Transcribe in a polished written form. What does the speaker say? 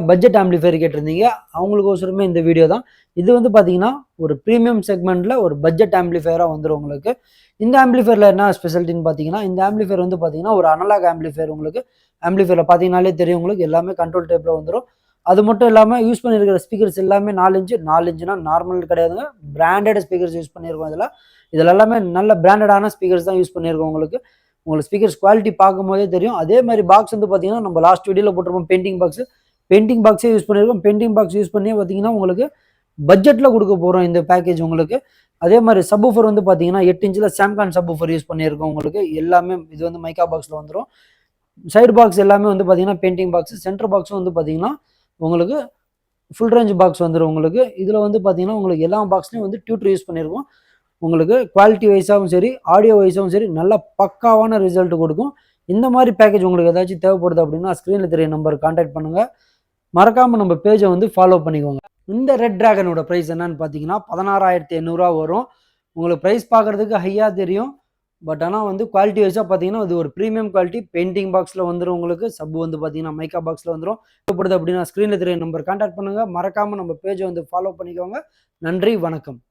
Budget amplifier கேட்டிருந்தீங்க. அவங்களுக்கோசரமே இந்த video தான். இது வந்து பார்த்தீங்கன்னா, ஒரு ப்ரீமியம் செக்மெண்ட்ல ஒரு பட்ஜெட் ஆம்பிளிஃபையரா வந்துரும் உங்களுக்கு. இந்த ஆம்பிளிஃபையர்ல என்ன ஸ்பெஷாலிட்டின்னு பார்த்தீங்கன்னா, இந்த ஆம்பிளிஃபையர் வந்து பார்த்தீங்கன்னா, ஒரு அனலாக் ஆம்பிளிஃபையர் உங்களுக்கு. ஆம்பிளிஃபையர்ல பார்த்தீங்கன்னாலே தெரியும் உங்களுக்கு. எல்லாமே கண்ட்ரோல் டைப்ல வந்துரும். அது மட்டும் இல்லாம யூஸ் பண்ணியிருக்கிற ஸ்பீக்கர்ஸ் எல்லாமே 4 இன்ச். 4 இன்ச்னா நார்மல் கிடையாதுங்க. பிராண்டட் ஸ்பீக்கர்ஸ் யூஸ் பண்ணியிருக்கோம் இதுல. இதுல எல்லாமே நல்ல பிராண்டடான ஸ்பீக்கர்ஸ் தான் யூஸ் பண்ணியிருக்கோம் உங்களுக்கு. உங்களுக்கு ஸ்பீக்கர்ஸ் குவாலிட்டி பார்க்கும்போதே தெரியும். அதே மாதிரி பாக்ஸ் வந்து பார்த்தீங்கன்னா, நம்ம லாஸ்ட் வீடியோல போட்டிருப்போம் பெயிண்டிங் பாக்ஸ். பெயிண்டிங் பாக்ஸே யூஸ் பண்ணியிருக்கோம். பெயிண்டிங் பாக்ஸ் யூஸ் பண்ணி பார்த்தீங்கன்னா, உங்களுக்கு பட்ஜெட்ல கொடுக்க போறோம் இந்த பேக்கேஜ் உங்களுக்கு. அதே மாதிரி சப்வூஃபர் வந்து பார்த்தீங்கன்னா 8 இன்ச்ல சாம்கான் சப்வூஃபர் யூஸ் பண்ணியிருக்கோம் உங்களுக்கு. எல்லாமே இது வந்து மைக்கா பாக்ஸ்ல வந்துடும். சைடு பாக்ஸ் எல்லாமே வந்து பார்த்தீங்கன்னா பெயிண்டிங் பாக்ஸ். சென்டர் பாக்ஸும் வந்து பார்த்தீங்கன்னா உங்களுக்கு ஃபுல் ரேஞ்ச் பாக்ஸ் வந்துடும் உங்களுக்கு. இதில் வந்து பார்த்தீங்கன்னா உங்களுக்கு எல்லா பாக்ஸ்லையும் வந்து டியூட்டர் யூஸ் பண்ணியிருக்கோம். உங்களுக்கு குவாலிட்டி வைஸாகவும் சரி, ஆடியோ வைஸாகவும் சரி, நல்ல பக்காவான ரிசல்ட் கொடுக்கும். இந்த மாதிரி பேக்கேஜ் உங்களுக்கு ஏதாச்சும் தேவைப்படுது அப்படின்னா ஸ்க்ரீனில் தெரிய நம்பர் கான்டாக்ட் பண்ணுங்க. மறக்காம நம்ம பேஜை வந்து ஃபாலோ பண்ணிக்கோங்க. இந்த ரெட் டிராகனோட ப்ரைஸ் என்னன்னு பார்த்தீங்கன்னா 16,800 வரும். உங்களுக்கு ப்ரைஸ் பார்க்கறதுக்கு ஹையா தெரியும். பட் ஆனால் வந்து குவாலிட்டி வைஸாக பார்த்தீங்கன்னா அது ஒரு ப்ரீமியம் குவாலிட்டி. பெயிண்டிங் பாக்ஸில் வந்துடும் உங்களுக்கு. சப் வந்து பார்த்தீங்கன்னா மைக்கா பாக்ஸில் வந்துடும். தேவைப்படுது அப்படின்னா ஸ்க்ரீனில் தெரிய நம்பர் கான்டாக்ட் பண்ணுங்க. மறக்காம நம்ம பேஜை வந்து ஃபாலோ பண்ணிக்கோங்க. நன்றி, வணக்கம்.